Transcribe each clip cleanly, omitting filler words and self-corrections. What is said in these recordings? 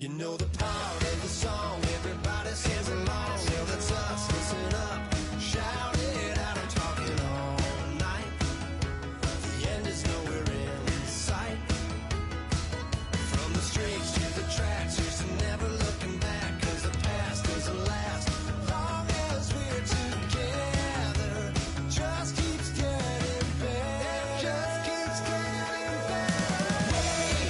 You know the power of the song, everybody sings along. Well, that's us, listen up, shout it out, I'm talking all night. The end is nowhere in sight. From the streets to the tracks, here's to never looking back, cause the past doesn't last. Long as we're together, just keeps getting better, just keeps getting better. Hey.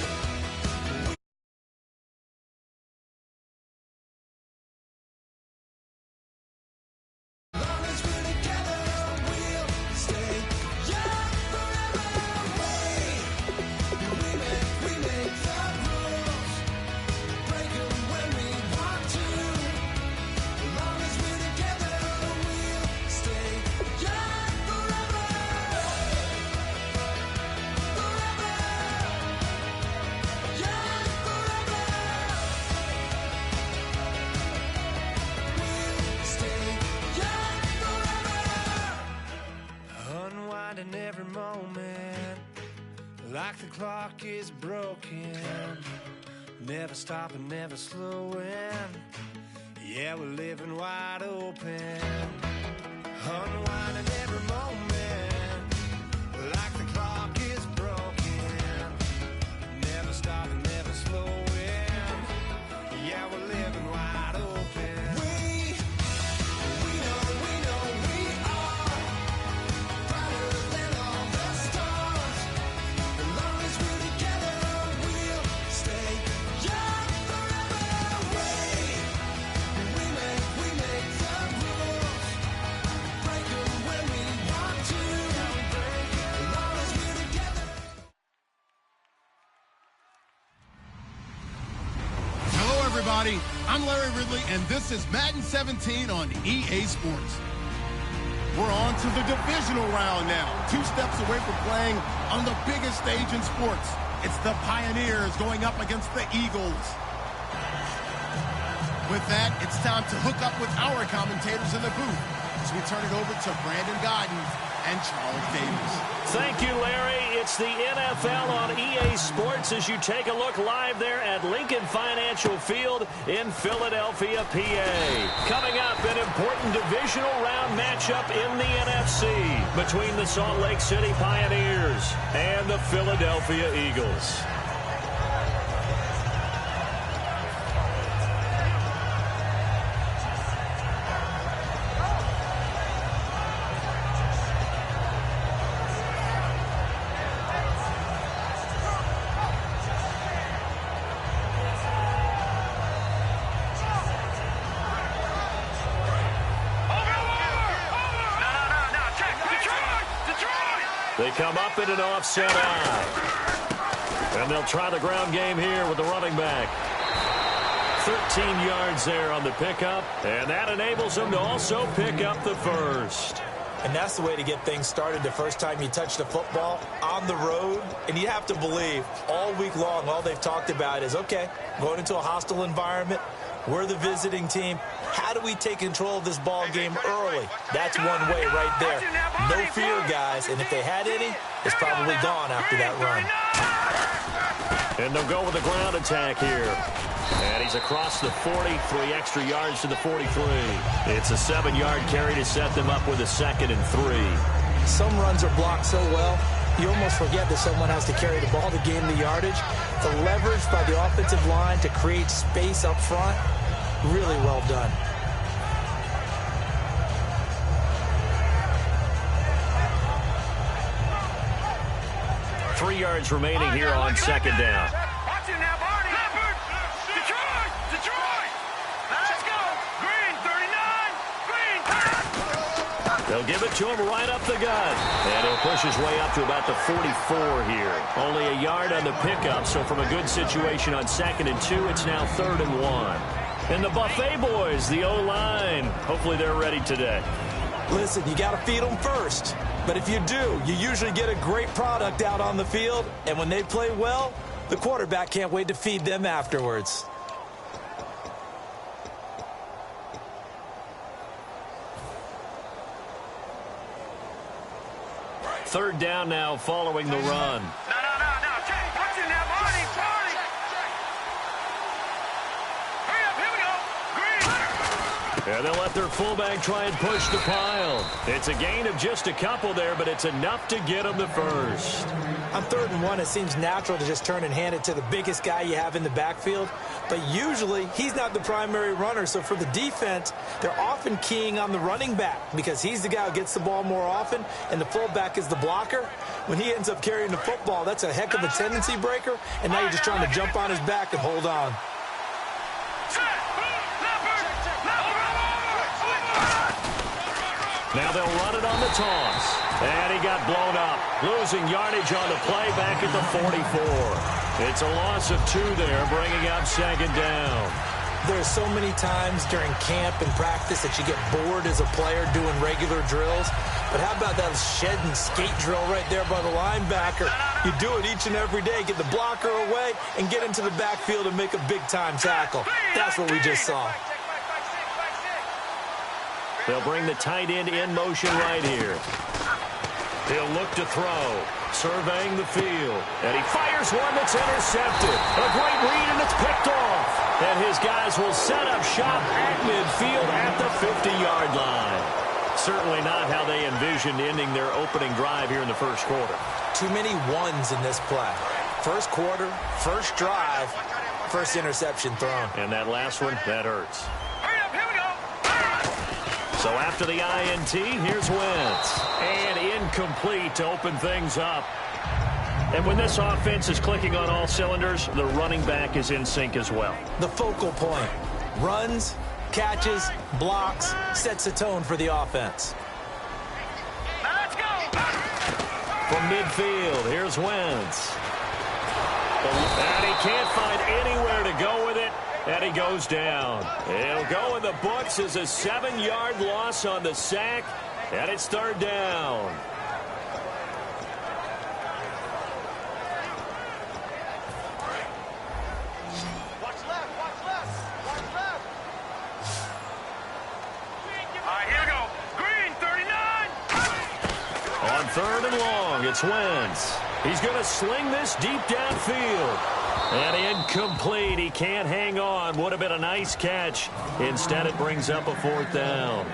Unwinding every moment, like the clock is broken. Never stopping, never slowing. Yeah, we're living wide open. Unwinding every moment, like the clock is broken. Never stopping, never slowing. Yeah, we're living wide open. We know we are brighter than all the stars. As long as we're together, we'll stay young forever. We make the rules, break them when we want to. As long as we're together. Hello, everybody. I'm Larry Ridley, and this is Madden 17 on EA Sports. We're on to the divisional round now. 2 steps away from playing on the biggest stage in sports. It's the Pioneers going up against the Eagles. With that, it's time to hook up with our commentators in the booth as we turn it over to Brandon Godden and Charles Davis. Thank you, Larry. It's the NFL on EA Sports as you take a look live there at Lincoln Financial Field in Philadelphia, PA. Coming up, an important divisional round matchup in the NFC between the Salt Lake City Pioneers and the Philadelphia Eagles. They come up in an offset eye. And they'll try the ground game here with the running back. 13 yards there on the pickup, and that enables them to also pick up the first. And that's the way to get things started the first time you touch the football on the road. And you have to believe all week long, all they've talked about is, okay, going into a hostile environment, we're the visiting team. How do we take control of this ball game early? That's one way right there. No fear, guys. And if they had any, it's probably gone after that run. And they'll go with the ground attack here. And he's across the 40, 3 extra yards to the 43. It's a 7-yard carry to set them up with a 2nd and 3. Some runs are blocked so well, you almost forget that someone has to carry the ball to gain the yardage. The leverage by the offensive line to create space up front, really well done. Three yards remaining here on 2nd down. Watch it now, Barney. Detroit. Let's go. Green, 39. Green. They'll give it to him right up the gut. And he'll push his way up to about the 44 here. Only a yard on the pickup, so from a good situation on 2nd and 2, it's now 3rd and 1. And the Buffet boys, the O-line, hopefully they're ready today. Listen, you got to feed them first. But if you do, you usually get a great product out on the field. And when they play well, the quarterback can't wait to feed them afterwards. Third down now following the run. No. Watch it now, Barney. And they'll let their fullback try and push the pile. It's a gain of just a couple there, but it's enough to get them the first. On 3rd and 1, it seems natural to just turn and hand it to the biggest guy you have in the backfield. But usually, he's not the primary runner. So for the defense, they're often keying on the running back because he's the guy who gets the ball more often, and the fullback is the blocker. When he ends up carrying the football, that's a heck of a tendency breaker, and now you're just trying to jump on his back and hold on. Now they'll run it on the toss. And he got blown up. Losing yardage on the play back at the 44. It's a loss of 2 there, bringing up 2nd down. There's so many times during camp and practice that you get bored as a player doing regular drills. But how about that shed and skate drill right there by the linebacker? You do it each and every day. Get the blocker away and get into the backfield and make a big-time tackle. That's what we just saw. They'll bring the tight end in motion right here. He'll look to throw, surveying the field. And he fires one that's intercepted. A great read, and it's picked off. And his guys will set up shop at midfield at the 50-yard line. Certainly not how they envisioned ending their opening drive here in the first quarter. Too many ones in this play. First quarter, first drive, first interception thrown. And that last one, that hurts. So after the INT, here's Wentz. And incomplete to open things up. And when this offense is clicking on all cylinders, the running back is in sync as well. The focal point. Runs, catches, blocks, sets the tone for the offense. Let's go! From midfield, here's Wentz. And he can't find anywhere to go with it. And he goes down. He'll go in the books as a 7-yard loss on the sack. And it's 3rd down. Watch left, watch left, watch left. All right, here we go. Green, 39. On 3rd and long, it's Wentz. He's going to sling this deep downfield. And incomplete. He can't hang on. Would have been a nice catch. Instead, it brings up a 4th down.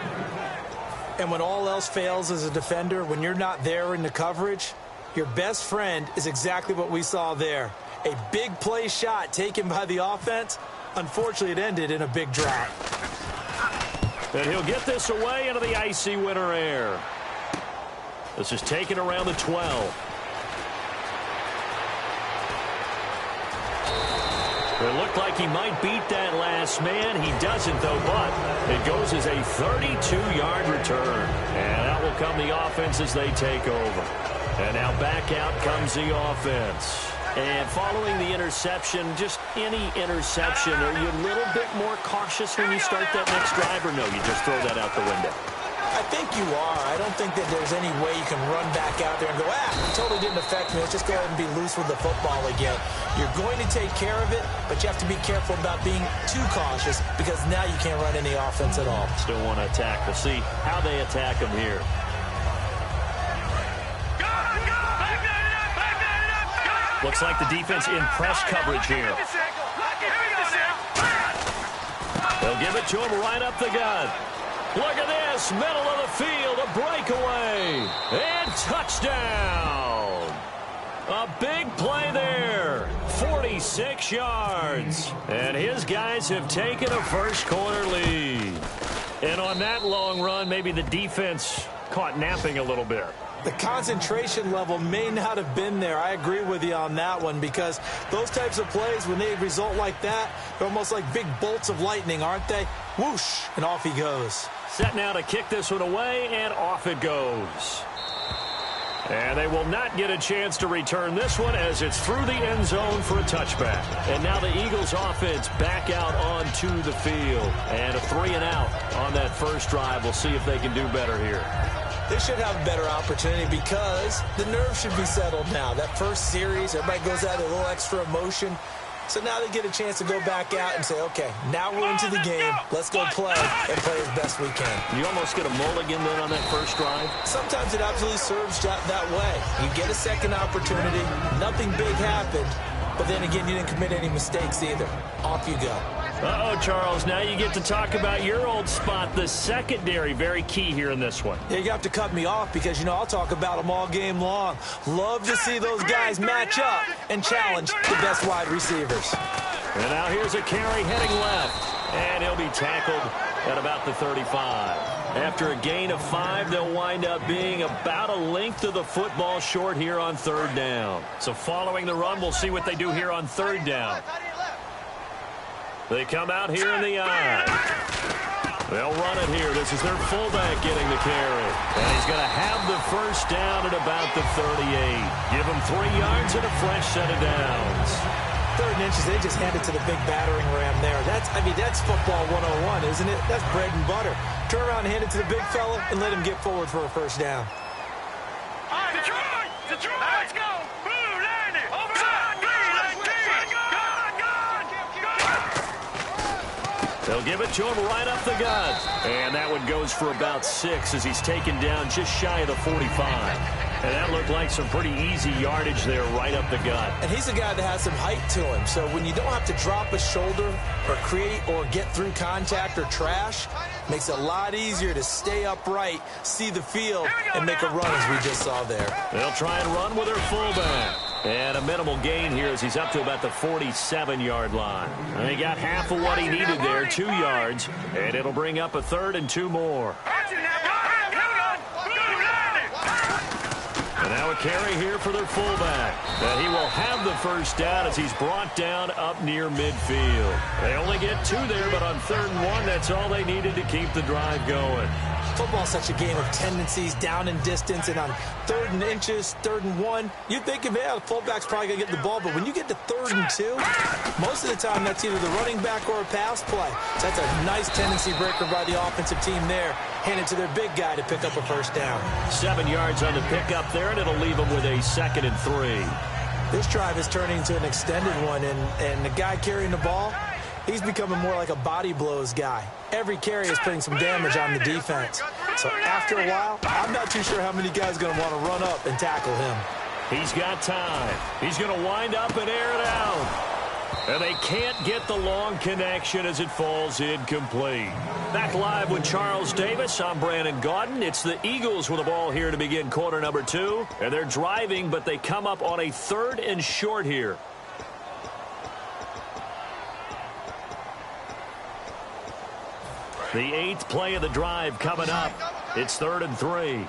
And when all else fails as a defender, when you're not there in the coverage, your best friend is exactly what we saw there. A big play shot taken by the offense. Unfortunately, it ended in a big drop. And he'll get this away into the icy winter air. This is taken around the 12. It looked like he might beat that last man. He doesn't, though, but it goes as a 32-yard return. And out will come the offense as they take over. And now back out comes the offense. And following the interception, just any interception, are you a little bit more cautious when you start that next drive, or no, you just throw that out the window? I think you are. I don't think that there's any way you can run back out there and go, it totally didn't affect me. Let's just go ahead and be loose with the football again. You're going to take care of it, but you have to be careful about being too cautious because now you can't run any offense at all. Still want to attack. We'll see how they attack them here. Looks like the defense in press coverage here. They'll give it to him right up the gut. Look at this, middle of the field, a breakaway, and touchdown. A big play there, 46 yards. And his guys have taken a first quarter lead. And on that long run, maybe the defense caught napping a little bit. The concentration level may not have been there. I agree with you on that one because those types of plays, when they result like that, they're almost like big bolts of lightning, aren't they? Whoosh, and off he goes. Set now to kick this one away, and off it goes. And they will not get a chance to return this one as it's through the end zone for a touchback. And now the Eagles offense back out onto the field. And a 3-and-out on that first drive. We'll see if they can do better here. They should have a better opportunity because the nerves should be settled now. That first series, everybody goes out with a little extra emotion. So now they get a chance to go back out and say, okay, now we're into the game. Let's go play and play as best we can. You almost get a mulligan then on that first drive? Sometimes it absolutely serves that way. You get a second opportunity. Nothing big happened. But then again, you didn't commit any mistakes either. Off you go. Uh-oh, Charles, now you get to talk about your old spot, the secondary. Very key here in this one. Yeah, you have to cut me off because, you know, I'll talk about them all game long. Love to see those guys match up and challenge the best wide receivers. And now here's a carry heading left, and he'll be tackled at about the 35. After a gain of 5, they'll wind up being about a length of the football short here on 3rd down. So following the run, we'll see what they do here on 3rd down. They come out here in the eye. They'll run it here. This is their fullback getting the carry. And he's going to have the first down at about the 38. Give him 3 yards and a fresh set of downs. 3rd and inches, they just hand it to the big battering ram there. That's football 101, isn't it? That's bread and butter. Turn around and hand it to the big fella and let him get forward for a first down. Detroit! Detroit! Let's go! Blue, landing! Overside! They'll give it to him right up the gut. And that one goes for about 6 as he's taken down just shy of the 45. And that looked like some pretty easy yardage there right up the gut. And he's a guy that has some height to him. So when you don't have to drop a shoulder or create or get through contact or trash, makes it a lot easier to stay upright, see the field, and make a run as we just saw there. They'll try and run with their fullback. And a minimal gain here as he's up to about the 47-yard line. And he got half of what he needed there, 2 yards. And it'll bring up a 3rd and 2 more. And now a carry here for their fullback. And he will have the first down as he's brought down up near midfield. They only get 2 there, but on 3rd and 1, that's all they needed to keep the drive going. Football's such a game of tendencies, down and distance, and on 3rd and inches, 3rd and 1, you'd think, yeah, the fullback's probably going to get the ball, but when you get to 3rd and 2, most of the time that's either the running back or a pass play. So that's a nice tendency breaker by the offensive team there. Hand it to their big guy to pick up a first down. 7 yards on the pickup there, and it'll leave them with a 2nd and 3. This drive is turning into an extended one, and the guy carrying the ball, he's becoming more like a body blows guy. Every carry is putting some damage on the defense. So after a while, I'm not too sure how many guys are going to want to run up and tackle him. He's got time. He's going to wind up and air it out. And they can't get the long connection as it falls incomplete. Back live with Charles Davis. I'm Brandon Gaudin. It's the Eagles with the ball here to begin quarter number 2. And they're driving, but they come up on a 3rd and short here. The 8th play of the drive coming up. It's 3rd and 3.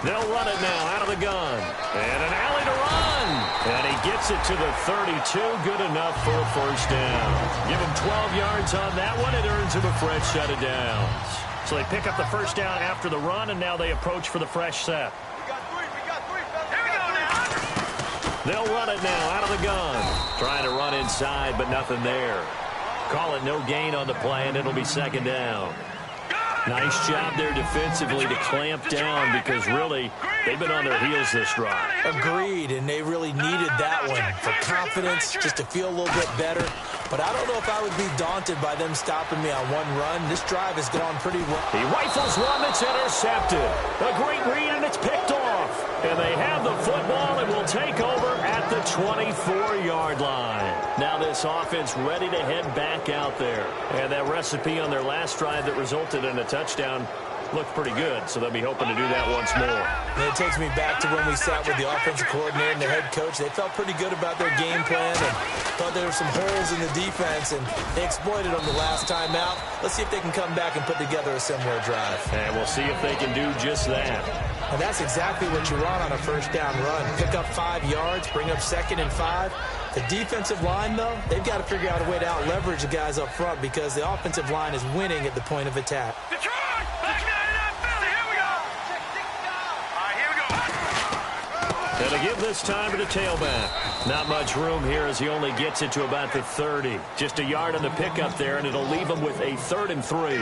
They'll run it now out of the gun. And an alley to run. And he gets it to the 32. Good enough for a first down. Give him 12 yards on that one. It earns him a fresh set of downs. So they pick up the first down after the run, and now they approach for the fresh set. We got three, Here we go now. They'll run it now out of the gun. Trying to run inside, but nothing there. Call it no gain on the play, and it'll be 2nd down. Nice job there defensively to clamp down because really they've been on their heels this drive. Agreed, and they really needed that one for confidence, just to feel a little bit better. But I don't know if I would be daunted by them stopping me on one run. This drive has gone pretty well. He rifles one that's intercepted. A great read, and it's picked off. And they have the football and will take over at the 24-yard line. Now this offense ready to head back out there. And that recipe on their last drive that resulted in a touchdown looked pretty good, so they'll be hoping to do that once more. And it takes me back to when we sat with the offensive coordinator and the head coach. They felt pretty good about their game plan and thought there were some holes in the defense, and they exploited them the last time out. Let's see if they can come back and put together a similar drive. And we'll see if they can do just that. And that's exactly what you want on a first down run. Pick up 5 yards, bring up 2nd and 5. The defensive line, though, they've got to figure out a way to out-leverage the guys up front because the offensive line is winning at the point of attack. Detroit! Back down to that Philly. Here we go. All right, here we go. And to give this time to the tailback. Not much room here as he only gets it to about the 30. Just a yard on the pickup there, and it'll leave him with a 3rd and 3.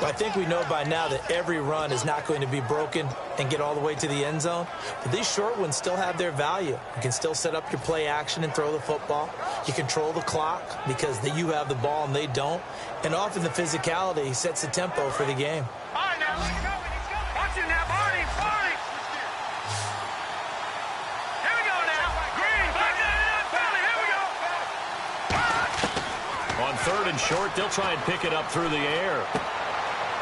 I think we know by now that every run is not going to be broken and get all the way to the end zone. But these short ones still have their value. You can still set up your play action and throw the football. You control the clock because you have the ball and they don't. And often the physicality sets the tempo for the game. All right, now. Watch it now, Barney. Here we go now. Green, back down to that Philly. Here 3rd and short. They'll try and pick it up through the air.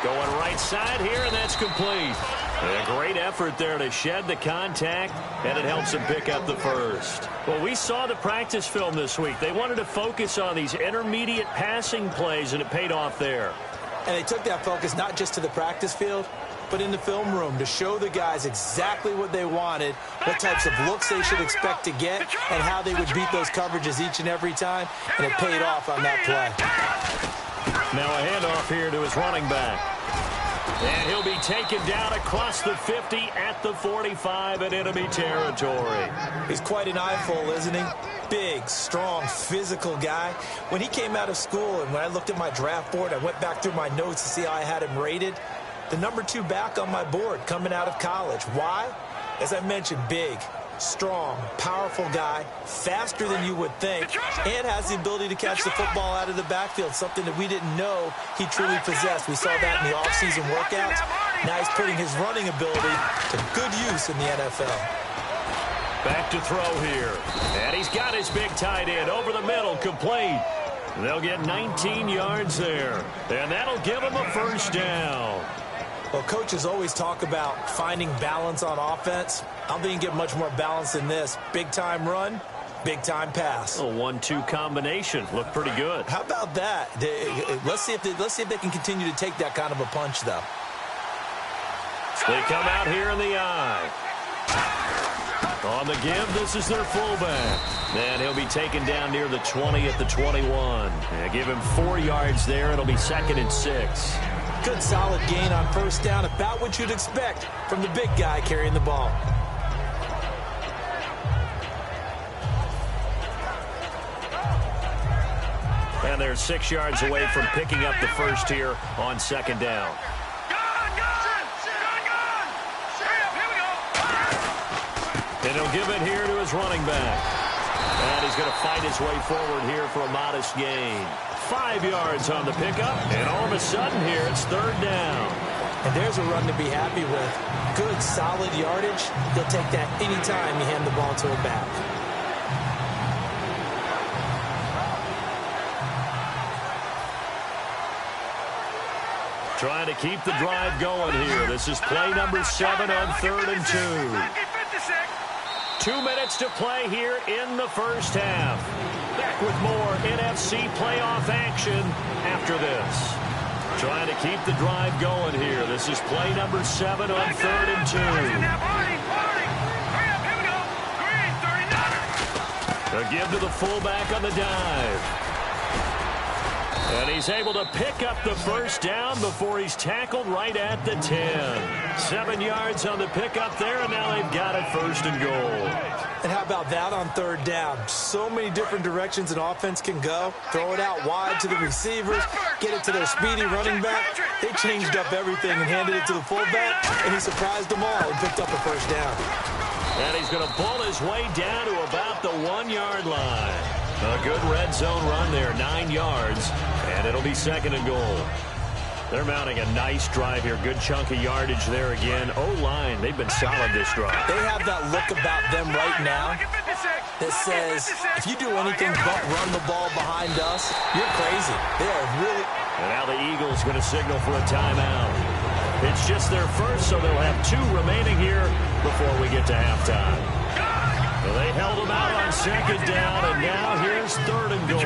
Going right side here, and that's complete. A great effort there to shed the contact, and it helps him pick up the first. Well, we saw the practice film this week. They wanted to focus on these intermediate passing plays, and it paid off there. And they took that focus not just to the practice field, but in the film room to show the guys exactly what they wanted, what types of looks they should expect to get, and how they would beat those coverages each and every time, and it paid off on that play. Now a handoff here to his running back. And he'll be taken down across the 50 at the 45 in enemy territory. He's quite an eyeful, isn't he? Big, strong, physical guy. When he came out of school and when I looked at my draft board, I went back through my notes to see how I had him rated. The number 2 back on my board coming out of college. Why? As I mentioned, big, strong, powerful guy, faster than you would think, and has the ability to catch the football out of the backfield, something that we didn't know he truly possessed. We saw that in the offseason workouts. Now he's putting his running ability to good use in the NFL. Back to throw here. And he's got his big tight end over the middle, complete. They'll get 19 yards there, and that'll give him a first down. Well, coaches always talk about finding balance on offense. I don't think you can get much more balance than this. Big-time run, big-time pass. A 1-2 combination. Looked pretty good. How about that? Let's see if they can continue to take that kind of a punch, though. They come out here in the eye. On the give, this is their fullback. And he'll be taken down near the 20 at the 21. And give him 4 yards there. It'll be 2nd and 6. Good solid gain on first down, about what you'd expect from the big guy carrying the ball. And they're 6 yards away from picking up the first here on 2nd down. And he'll give it here to his running back. And he's going to fight his way forward here for a modest gain. 5 yards on the pickup, and all of a sudden here it's 3rd down. And there's a run to be happy with. Good, solid yardage. He'll take that anytime you hand the ball to a back. Trying to keep the drive going here. This is play number 7 on 3rd and 2. 2 minutes to play here in the first half. Back with more NFC playoff action after this. Trying to keep the drive going here. This is play number 7 on 3rd and 2. A give to the fullback on the dive. And he's able to pick up the first down before he's tackled right at the 10. 7 yards on the pickup there, and now they've got it 1st and goal. And how about that on 3rd down? So many different directions an offense can go. Throw it out wide to the receivers, get it to their speedy running back. They changed up everything and handed it to the fullback, and he surprised them all and picked up a first down. And he's going to pull his way down to about the 1-yard line. A good red zone run there, 9 yards, and it'll be 2nd and goal. They're mounting a nice drive here. Good chunk of yardage there again. O-line, they've been solid this drive. They have that look about them right now that says, if you do anything but run the ball behind us, you're crazy. They are really... And now the Eagles going to signal for a timeout. It's just their first, so they'll have 2 remaining here before we get to halftime. Well, they held them out on 2nd down, and now here's 3rd and goal.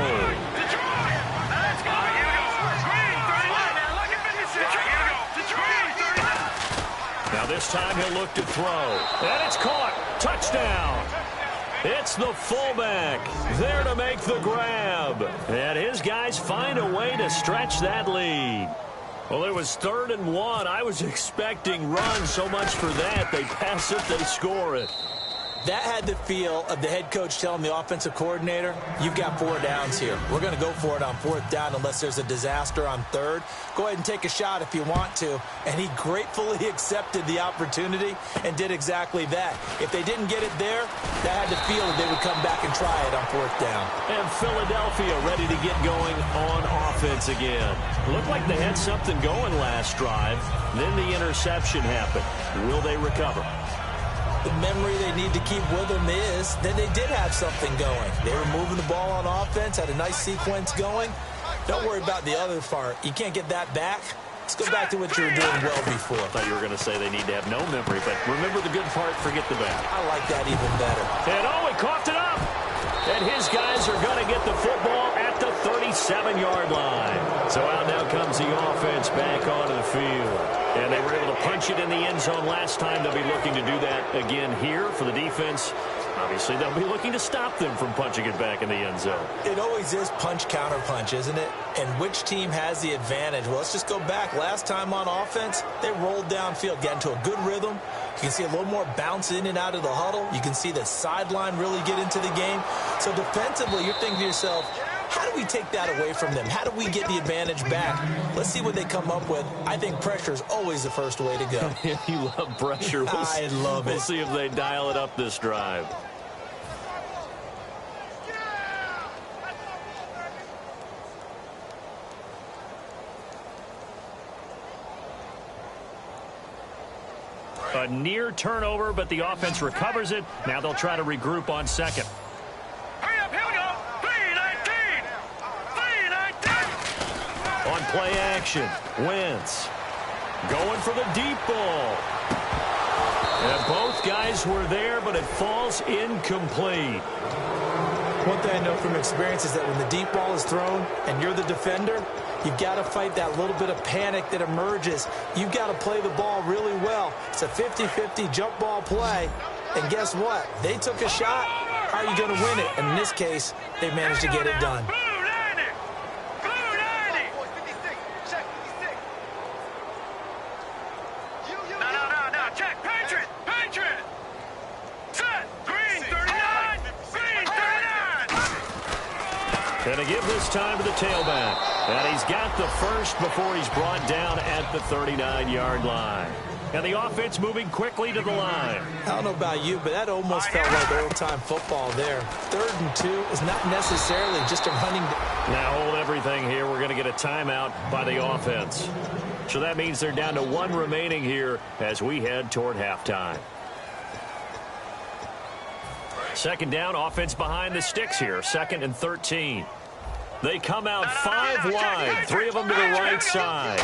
Now this time he'll look to throw. And it's caught. Touchdown. It's the fullback there to make the grab. And his guys find a way to stretch that lead. Well, it was 3rd and 1. I was expecting runs. So much for that. They pass it, they score it. That had the feel of the head coach telling the offensive coordinator, you've got 4 downs here. We're going to go for it on 4th down unless there's a disaster on 3rd. Go ahead and take a shot if you want to. And he gratefully accepted the opportunity and did exactly that. If they didn't get it there, that had the feel that they would come back and try it on 4th down. And Philadelphia ready to get going on offense again. Looked like they had something going last drive. Then the interception happened. Will they recover? The memory they need to keep with them is that they did have something going. They were moving the ball on offense, had a nice sequence going. Don't worry about the other part. You can't get that back. Let's go back to what you were doing well before. I thought you were going to say they need to have no memory, but remember the good part, forget the bad. I like that even better. And he coughed it up. And his guys are going to get the football at the 37-yard line. So out now comes the offense back onto the field. And they were able to punch it in the end zone last time. They'll be looking to do that again here for the defense. Obviously, they'll be looking to stop them from punching it back in the end zone. It always is punch-counter-punch, isn't it? And which team has the advantage? Well, let's just go back. Last time on offense, they rolled downfield, got into a good rhythm. You can see a little more bounce in and out of the huddle. You can see the sideline really get into the game. So defensively, you're thinking to yourself, how do we take that away from them? How do we get the advantage back? Let's see what they come up with. I think pressure is always the first way to go. You love pressure. I love it. We'll see if they dial it up this drive. A near turnover, but the offense recovers it. Now they'll try to regroup on second. Hurry up, here we go. 3-19. 3-19. On play action, Wentz going for the deep ball. And both guys were there, but it falls incomplete. One thing I know from experience is that when the deep ball is thrown and you're the defender, you've got to fight that little bit of panic that emerges. You've got to play the ball really well. It's a 50-50 jump ball play. And guess what? They took a shot. How are you going to win it? And in this case, they managed to get it done. Blue 90. Blue 90. No. Check. Patriot. Set. Green 39. Green 39. And to give this time to the tailback. And he's got the first before he's brought down at the 39-yard line. And the offense moving quickly to the line. I don't know about you, but that almost felt like old-time football there. 3rd and 2 is not necessarily just a running. Now hold everything here. We're going to get a timeout by the offense. So that means they're down to 1 remaining here as we head toward halftime. Second down, offense behind the sticks here. 2nd and 13. They come out 5 wide, 3 of them to the right side.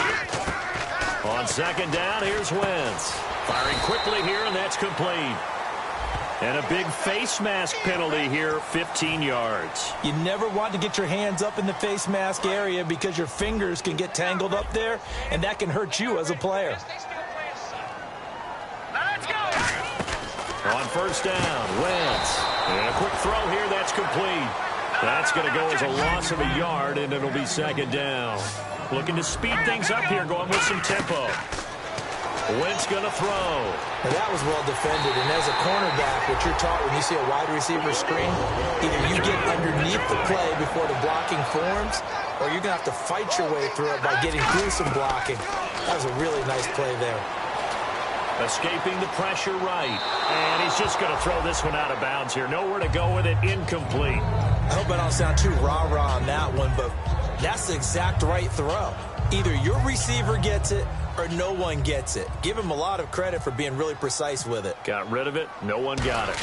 On second down, here's Wentz. Firing quickly here, and that's complete. And a big face mask penalty here, 15 yards. You never want to get your hands up in the face mask area because your fingers can get tangled up there, and that can hurt you as a player. Let's go. On first down, Wentz. And a quick throw here, that's complete. That's going to go as a loss of a yard, and it'll be second down. Looking to speed things up here, going with some tempo. Wentz going to throw. Now that was well defended, and as a cornerback, what you're taught when you see a wide receiver screen, either you get underneath the play before the blocking forms, or you're going to have to fight your way through it by getting through some blocking. That was a really nice play there. Escaping the pressure right. And he's just going to throw this one out of bounds here. Nowhere to go with it, incomplete. I hope I don't sound too rah-rah on that one, but that's the exact right throw. Either your receiver gets it or no one gets it. Give him a lot of credit for being really precise with it. Got rid of it. No one got it.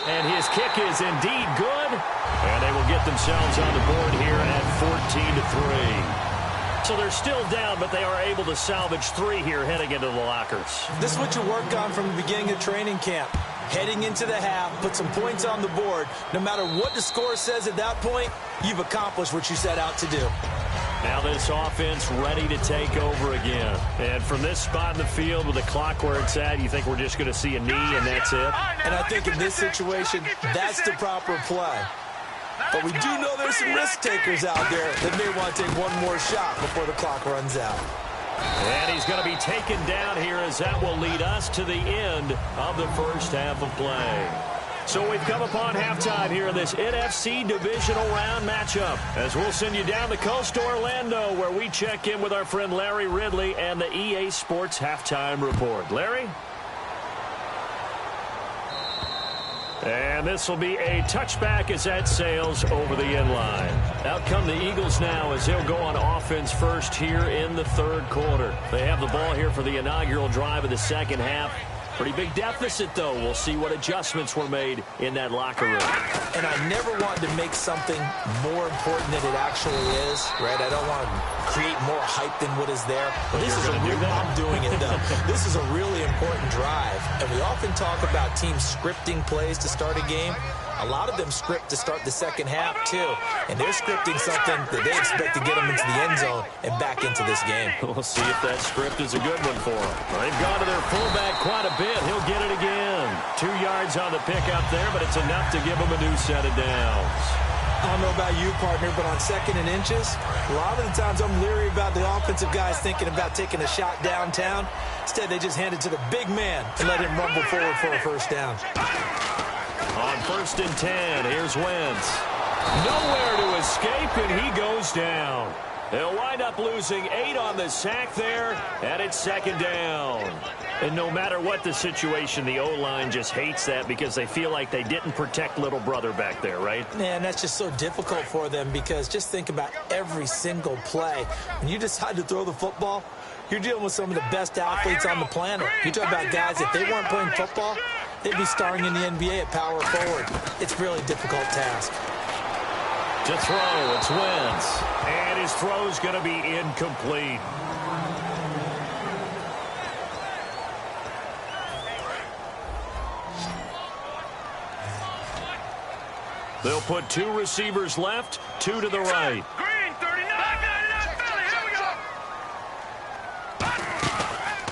And his kick is indeed good. And they will get themselves on the board here at 14-3. So they're still down, but they are able to salvage 3 here heading into the lockers. This is what you work on from the beginning of training camp. Heading into the half, put some points on the board. No matter what the score says at that point, you've accomplished what you set out to do. Now this offense ready to take over again. And from this spot in the field with the clock where it's at, you think we're just going to see a knee and that's it? And I think in this situation, that's the proper play. But we do know there's some risk takers out there that may want to take one more shot before the clock runs out. And he's going to be taken down here as that will lead us to the end of the first half of play. So we've come upon halftime here in this NFC divisional round matchup as we'll send you down the coast to Orlando where we check in with our friend Larry Ridley and the EA Sports Halftime Report. Larry? And this will be a touchback as that sails over the end line. Out come the Eagles now as they'll go on offense first here in the 3rd quarter. They have the ball here for the inaugural drive of the second half. Pretty big deficit, though. We'll see what adjustments were made in that locker room. And I never want to make something more important than it actually is, right? I don't want to create more hype than what is there. But this is I'm doing it, though. This is a really important drive. And we often talk about teams scripting plays to start a game. A lot of them script to start the second half, too. And they're scripting something that they expect to get them into the end zone and back into this game. We'll see if that script is a good one for them. They've gone to their fullback quite a bit. He'll get it again. 2 yards on the pickup there, but it's enough to give him a new set of downs. I don't know about you, partner, but on 2nd and inches, a lot of the times I'm leery about the offensive guys thinking about taking a shot downtown. Instead, they just hand it to the big man and let him rumble forward for a first down. On 1st and 10, here's Wentz. Nowhere to escape, and he goes down. They'll wind up losing 8 on the sack there, and it's 2nd down. And no matter what the situation, the O-line just hates that because they feel like they didn't protect little brother back there, right? Man, that's just so difficult for them because just think about every single play. When you decide to throw the football, you're dealing with some of the best athletes on the planet. You talk about guys, if they weren't playing football, they'd be starring in the NBA at power forward. It's a really difficult task. To throw, it's Wentz. And his throw's going to be incomplete. They'll put 2 receivers left, 2 to the right. Green, 39. Philly, here we go.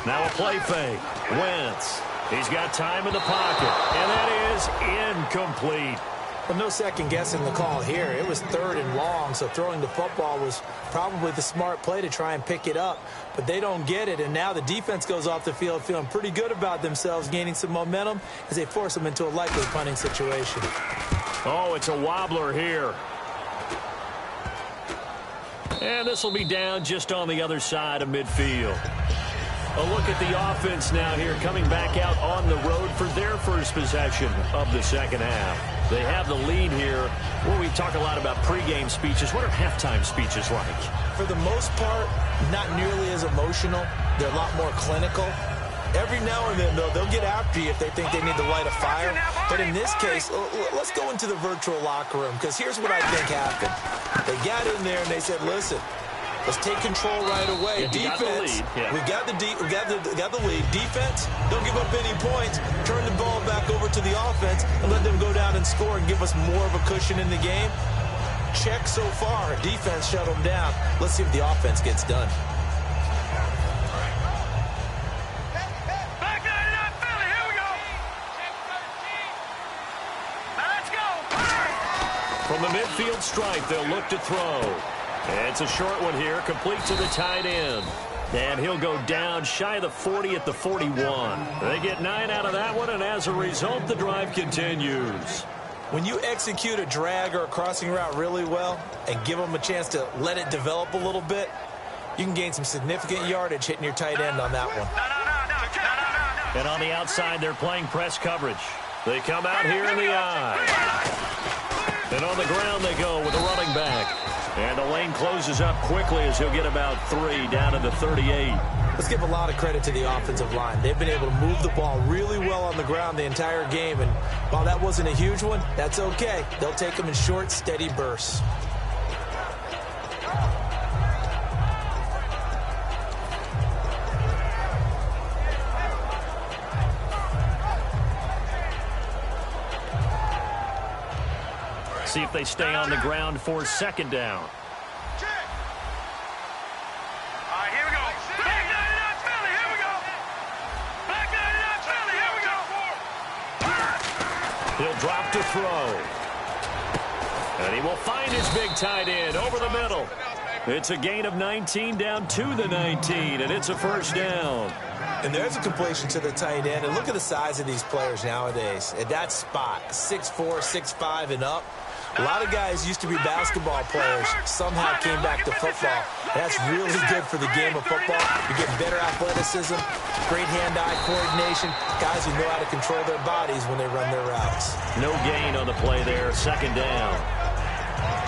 Now a play fake. Wentz. He's got time in the pocket. And that is incomplete. Well, no second guessing the call here. It was 3rd and long, so throwing the football was probably the smart play to try and pick it up. But they don't get it, and now the defense goes off the field feeling pretty good about themselves, gaining some momentum as they force them into a likely punting situation. Oh, it's a wobbler here. And this will be down just on the other side of midfield. A look at the offense now here, coming back out on the road for their first possession of the second half. They have the lead here. Well, we talk a lot about pregame speeches. What are halftime speeches like? For the most part, not nearly as emotional. They're a lot more clinical. Every now and then, though, they'll get after you if they think they need to light a fire. But in this case, let's go into the virtual locker room, because here's what I think happened. They got in there and they said, listen, let's take control right away. Defense, we got the lead. Defense, don't give up any points. Turn the ball back over to the offense and let them go down and score and give us more of a cushion in the game. Check so far. Defense shut them down. Let's see if the offense gets done. Back 99, Philly, here we go. Let's go. From the midfield stripe, they'll look to throw. It's a short one here, complete to the tight end. And he'll go down shy of the 40 at the 41. They get 9 out of that one, and as a result, the drive continues. When you execute a drag or a crossing route really well and give them a chance to let it develop a little bit, you can gain some significant yardage hitting your tight end on that one. And on the outside, they're playing press coverage. They come out here in the eye. And on the ground they go with a running back. And the lane closes up quickly as he'll get about 3 down to the 38. Let's give a lot of credit to the offensive line. They've been able to move the ball really well on the ground the entire game. And while that wasn't a huge one, that's okay. They'll take them in short, steady bursts. See if they stay on the ground for 2nd down. Here we go. Back 99, Philly, here we go. Back 99, Philly, here we go. He'll drop to throw. And he will find his big tight end over the middle. It's a gain of 19 down to the 19, and it's a first down. And there's a completion to the tight end. And look at the size of these players nowadays. At that spot, 6'4", 6'5", and up. A lot of guys used to be basketball players, somehow came back to football. That's really good for the game of football. You get better athleticism, great hand-eye coordination, guys who know how to control their bodies when they run their routes. No gain on the play there, 2nd down.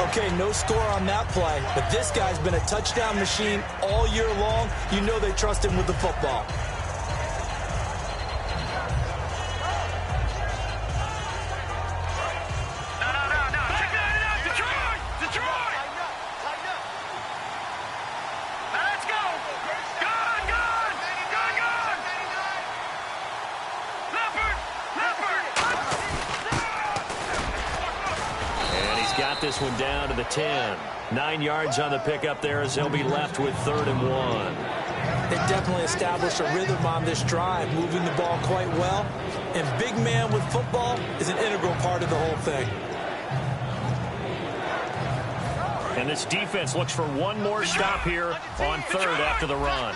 Okay, no score on that play, but this guy's been a touchdown machine all year long. You know they trust him with the football. got this one down to the 10. 9 yards on the pickup there as they'll be left with 3rd and 1. They definitely established a rhythm on this drive, moving the ball quite well. And big man with football is an integral part of the whole thing. And this defense looks for one more stop here on 3rd after the run.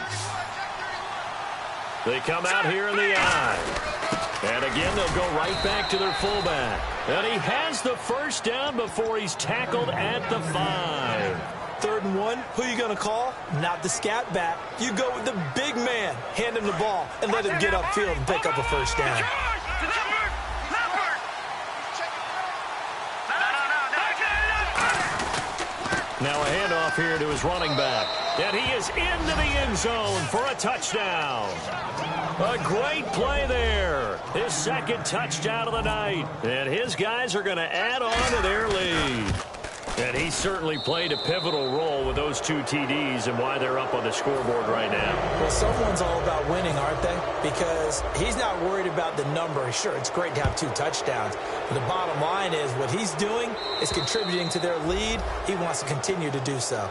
They come out here in the eye. And again, they'll go right back to their fullback. And he has the first down before he's tackled at the 5. 3rd and 1, who are you going to call? Not the scat back. You go with the big man. Hand him the ball and let him get upfield and pick up a first down. Now a handoff here to his running back. And he is into the end zone for a touchdown. A great play there. His 2nd touchdown of the night. And his guys are going to add on to their lead. And he certainly played a pivotal role with those 2 TDs and why they're up on the scoreboard right now. Well, someone's all about winning, aren't they? Because he's not worried about the number. Sure, it's great to have 2 touchdowns. But the bottom line is what he's doing is contributing to their lead. He wants to continue to do so.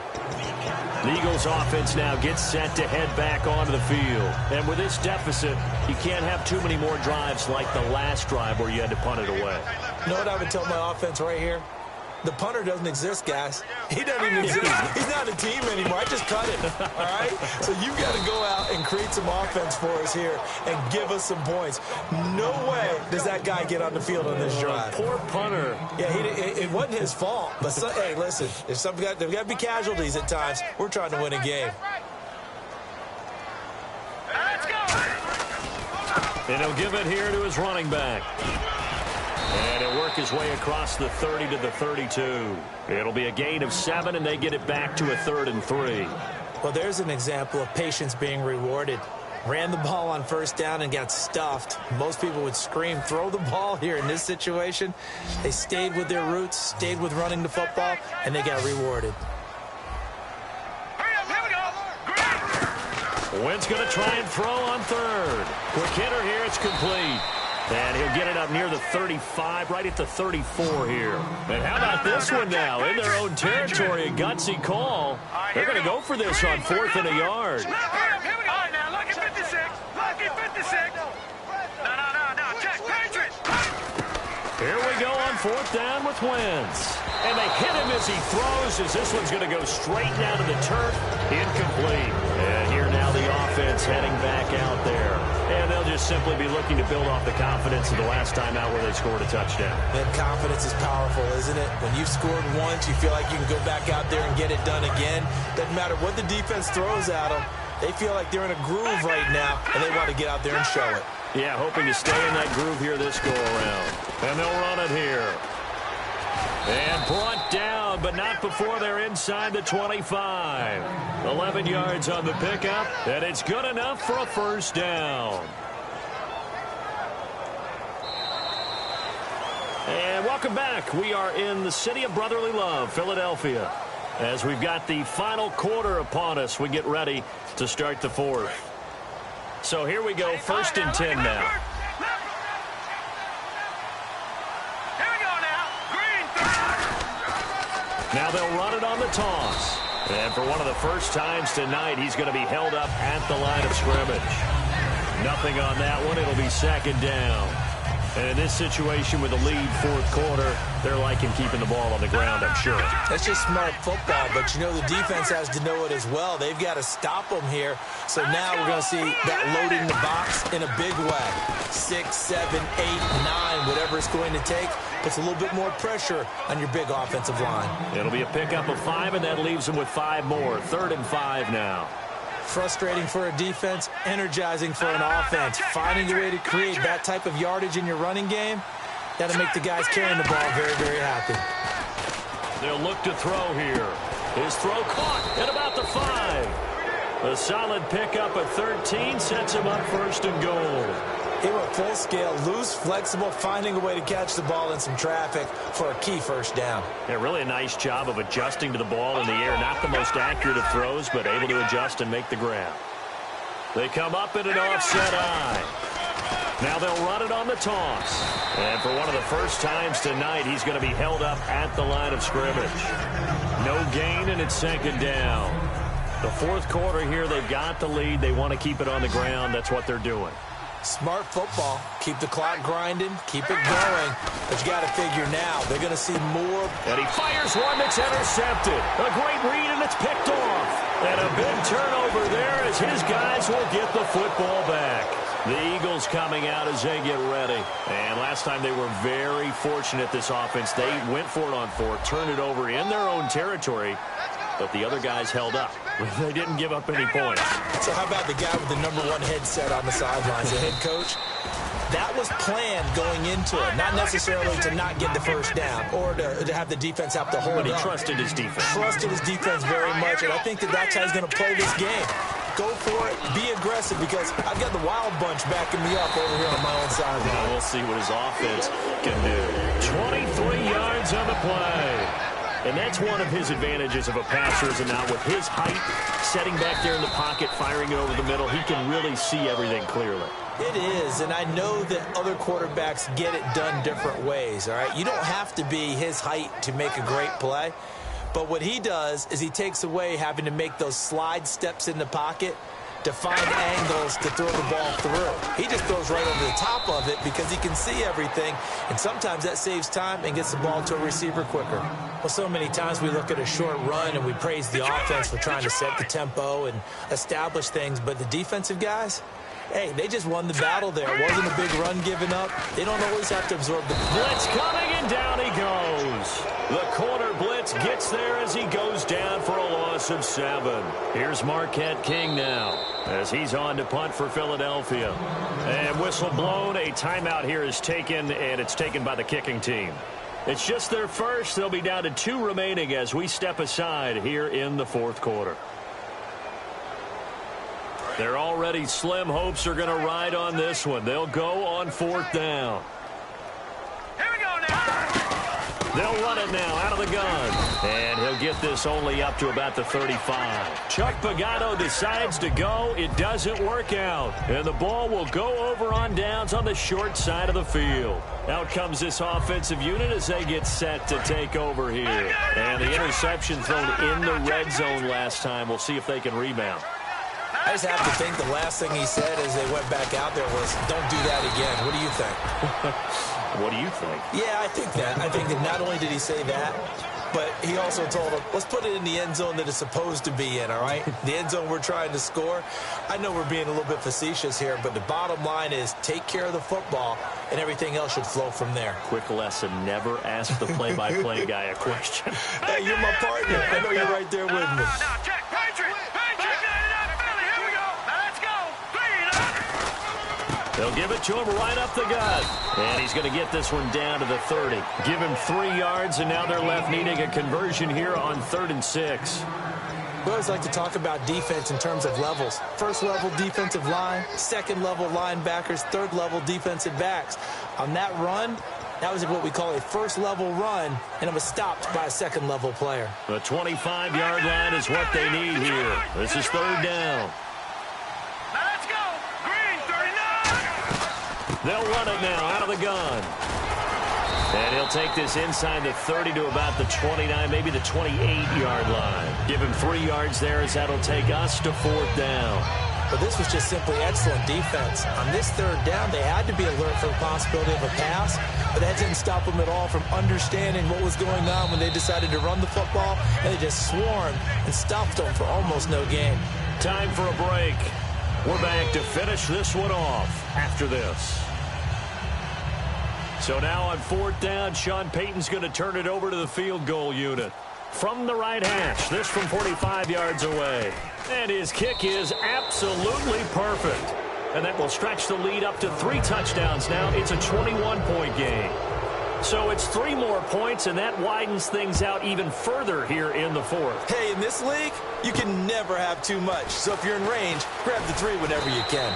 The Eagles offense now gets set to head back onto the field. And with this deficit, you can't have too many more drives like the last drive where you had to punt it away. You know what I would tell my offense right here? The punter doesn't exist, guys. He doesn't even exist. He's not a team anymore. I just cut it, all right? So you've got to go out and create some offense for us here and give us some points. No way does that guy get on the field on this drive. Poor punter. Yeah, it wasn't his fault. But, hey, listen, there's got to be casualties at times. We're trying to win a game. And he'll give it here to his running back. And he'll work his way across the 30 to the 32. It'll be a gain of 7, and they get it back to a 3rd and 3. Well, there's an example of patience being rewarded. Ran the ball on 1st down and got stuffed. Most people would scream, throw the ball here in this situation. They stayed with their roots, stayed with running the football, and they got rewarded. Wentz going to try and throw on 3rd. Quick hitter here, it's complete. And he'll get it up near the 35, right at the 34 here. And how about this one now? In their own territory, a gutsy call. They're going to go for this on 4th and a yard. All right, now, look at 56. Look at 56. No, check, Patriots. Here we go on 4th down with Wentz. And they hit him as he throws, as this one's going to go straight down to the turf. Incomplete. And here now the offense heading back out there. And they'll just simply be looking to build off the confidence of the last time out where they scored a touchdown. That confidence is powerful, isn't it? When you've scored once, you feel like you can go back out there and get it done again. Doesn't matter what the defense throws at them. They feel like they're in a groove right now, and they want to get out there and show it. Yeah, hoping to stay in that groove here this go-around. And they'll run it here. And brought down, but not before they're inside the 25. 11 yards on the pickup, and it's good enough for a 1st down. And welcome back. We are in the city of brotherly love, Philadelphia. As we've got the final quarter upon us, we get ready to start the 4th. So here we go, 1st and 10 now. Now they'll run it on the toss. And for one of the first times tonight, he's going to be held up at the line of scrimmage. Nothing on that one. It'll be 2nd down. And in this situation with the lead 4th quarter, they're liking keeping the ball on the ground, I'm sure. That's just smart football, but you know the defense has to know it as well. They've got to stop them here. So now we're going to see that loading the box in a big way. 6, 7, 8, 9, whatever it's going to take. Puts a little bit more pressure on your big offensive line. It'll be a pickup of 5, and that leaves them with 5 more. 3rd and 5 now. Frustrating for a defense, energizing for an offense. Finding a way to create that type of yardage in your running game, that'll make the guys carrying the ball very, very happy. They'll look to throw here. His throw caught at about the 5. A solid pickup at 13 sets him up 1st and goal. He went full scale, loose, flexible, finding a way to catch the ball in some traffic for a key 1st down. Yeah, really a nice job of adjusting to the ball in the air. Not the most accurate of throws, but able to adjust and make the grab. They come up in an offset eye. Now they'll run it on the toss. And for one of the first times tonight, he's going to be held up at the line of scrimmage. No gain, and it's second down. The fourth quarter here, they've got the lead. They want to keep it on the ground. That's what they're doing. Smart football. Keep the clock grinding. Keep it going. But you got to figure now, they're going to see more. And he fires one that's intercepted. A great read, and it's picked off. And a big turnover there as his guys will get the football back. The Eagles coming out as they get ready. And last time they were very fortunate, this offense. They went for it on fourth, turned it over in their own territory, but the other guys held up. They didn't give up any points. So how about the guy with the #1 headset on the sidelines, the head coach? That was planned going into it, not necessarily to not get the first down or to have the defense have to hold But he up. trusted his defense. Trusted his defense very much, and I think that's how he's going to play this game. Go for it. Be aggressive, because I've got the wild bunch backing me up over here on my own sideline. Now we'll see what his offense can do. 23 yards on the play. And that's one of his advantages of a passer, is now with his height, setting back there in the pocket, firing it over the middle, he can really see everything clearly. It is, and I know that other quarterbacks get it done different ways, all right? You don't have to be his height to make a great play. But what he does is he takes away having to make those slide steps in the pocket to find angles to throw the ball through. He just throws right over the top of it because he can see everything, and sometimes that saves time and gets the ball to a receiver quicker. Well, so many times we look at a short run and we praise the offense for trying to set the tempo and establish things, but the defensive guys, hey, they just won the battle there. It wasn't a big run given up. They don't always have to absorb the blitz coming, and down he goes. The corner blitz gets there as he goes down for a loss of 7. Here's Marquette King now as he's on to punt for Philadelphia. And whistle blown. A timeout here is taken, and it's taken by the kicking team. It's just their first. They'll be down to 2 remaining as we step aside here in the fourth quarter. Their already slim hopes are going to ride on this one. They'll go on 4th down. Here we go now. They'll run it now out of the gun. And he'll get this only up to about the 35. Chuck Pagano decides to go. It doesn't work out. And the ball will go over on downs on the short side of the field. Out comes this offensive unit as they get set to take over here. And the interception thrown in the red zone last time. We'll see if they can rebound. I just have to think the last thing he said as they went back out there was, don't do that again. What do you think? What do you think? Yeah, I think that. I think that not only did he say that, but he also told them, let's put it in the end zone that it's supposed to be in, all right? The end zone we're trying to score. I know we're being a little bit facetious here, but the bottom line is take care of the football, and everything else should flow from there. Quick lesson, never ask the play-by-play guy a question. Hey, you're my partner. I know you're right there with me. Now, check. Patriot. Here we go. Now, let's go. They'll give it to him right up the gut. And he's going to get this one down to the 30. Give him 3 yards, and now they're left needing a conversion here on 3rd and 6. We always like to talk about defense in terms of levels. First level defensive line, second level linebackers, third level defensive backs. On that run, that was what we call a first level run, and it was stopped by a second level player. The 25-yard line is what they need here. This is 3rd down. Now, let's go. Green, 39. They'll run it now out of the gun. And he'll take this inside the 30 to about the 29, maybe the 28-yard line. Give him 3 yards there as that'll take us to 4th down. But this was just simply excellent defense. On this 3rd down, they had to be alert for the possibility of a pass, but that didn't stop them at all from understanding what was going on when they decided to run the football, and they just swarmed and stopped them for almost no gain. Time for a break. We're back to finish this one off after this. So now on 4th down, Sean Payton's going to turn it over to the field goal unit. From the right hash, this from 45 yards away. And his kick is absolutely perfect. And that will stretch the lead up to 3 touchdowns now. It's a 21-point game. So it's 3 more points, and that widens things out even further here in the 4th. Hey, in this league, you can never have too much. So if you're in range, grab the 3 whenever you can.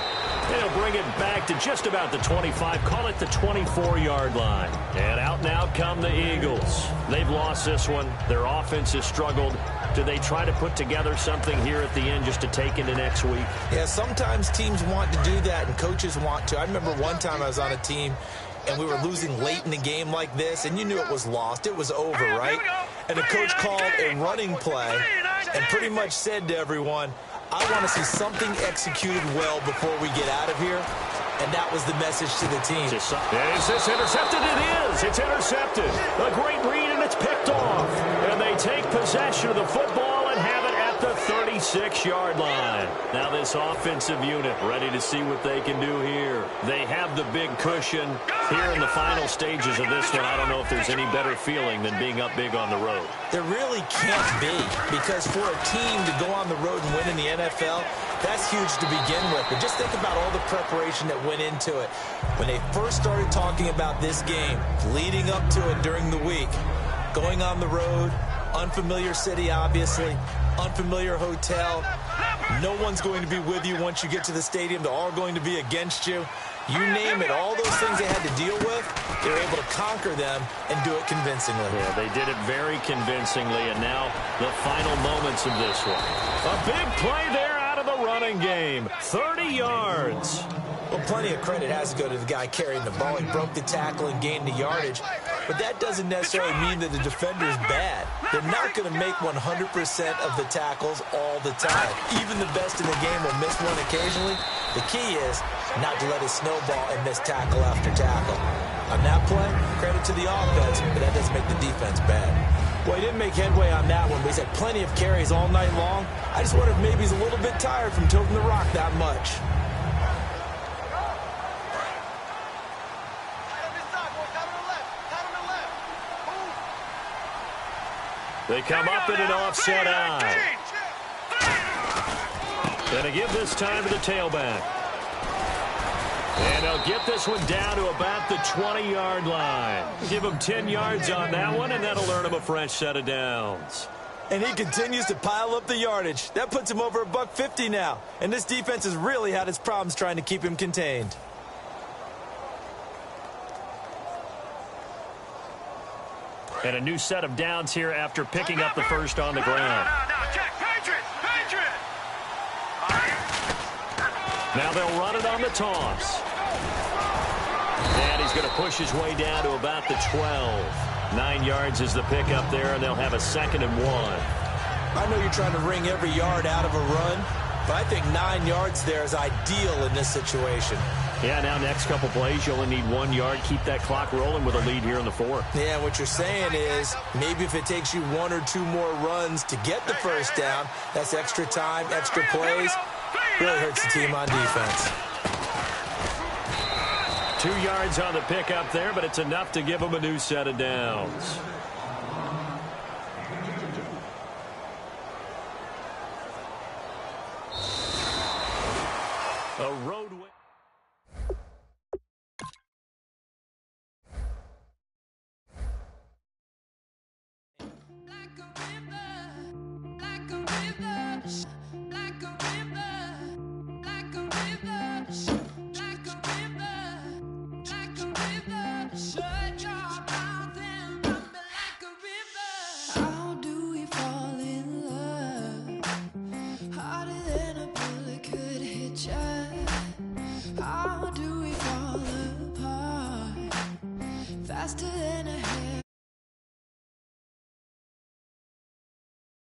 And he'll bring it back to just about the 25, call it the 24-yard line. And out now come the Eagles. They've lost this one. Their offense has struggled. Do they try to put together something here at the end just to take into next week? Yeah, sometimes teams want to do that and coaches want to. I remember one time I was on a team and we were losing late in the game like this, and you knew it was lost. It was over, right? And the coach called a running play and pretty much said to everyone, I want to see something executed well before we get out of here. And that was the message to the team. Is this intercepted? It is. It's intercepted. A great read, and it's picked off. And they take possession of the football and have it at the 36-yard line. Now this offensive unit ready to see what they can do here. They have the big cushion. Here in the final stages of this one, I don't know if there's any better feeling than being up big on the road. There really can't be, because for a team to go on the road and win in the NFL, that's huge to begin with. But just think about all the preparation that went into it. When they first started talking about this game, leading up to it during the week, going on the road, unfamiliar city, obviously, unfamiliar hotel. No one's going to be with you once you get to the stadium. They're all going to be against you. You name it, all those things they had to deal with, they were able to conquer them and do it convincingly. Yeah, they did it very convincingly, and now the final moments of this one. A big play there out of the running game. 30 yards. Well, plenty of credit has to go to the guy carrying the ball. He broke the tackle and gained the yardage. But that doesn't necessarily mean that the defender's bad. They're not going to make 100% of the tackles all the time. Even the best in the game will miss one occasionally. The key is not to let it snowball and miss tackle after tackle. On that play, credit to the offense, but that doesn't make the defense bad. Well, he didn't make headway on that one, but he's had plenty of carries all night long. I just wonder if maybe he's a little bit tired from tilting the rock that much. They come up in an offset eye. Gonna give this time to the tailback. And they'll get this one down to about the 20-yard line. Give him 10 yards on that one, and that'll earn him a fresh set of downs. And he continues to pile up the yardage. That puts him over $150 now. And this defense has really had its problems trying to keep him contained. And a new set of downs here after picking up the first on the ground. Now they'll run it on the toss. And he's going to push his way down to about the 12. 9 yards is the pickup there, and they'll have a 2nd and 1. I know you're trying to wring every yard out of a run, but I think 9 yards there is ideal in this situation. Yeah, now next couple plays, you only need 1 yard. Keep that clock rolling with a lead here in the 4th. Yeah, what you're saying is maybe if it takes you 1 or 2 more runs to get the first down, that's extra time, extra plays. Really hurts the team on defense. 2 yards on the pickup there, but it's enough to give them a new set of downs. A road win. Like a river,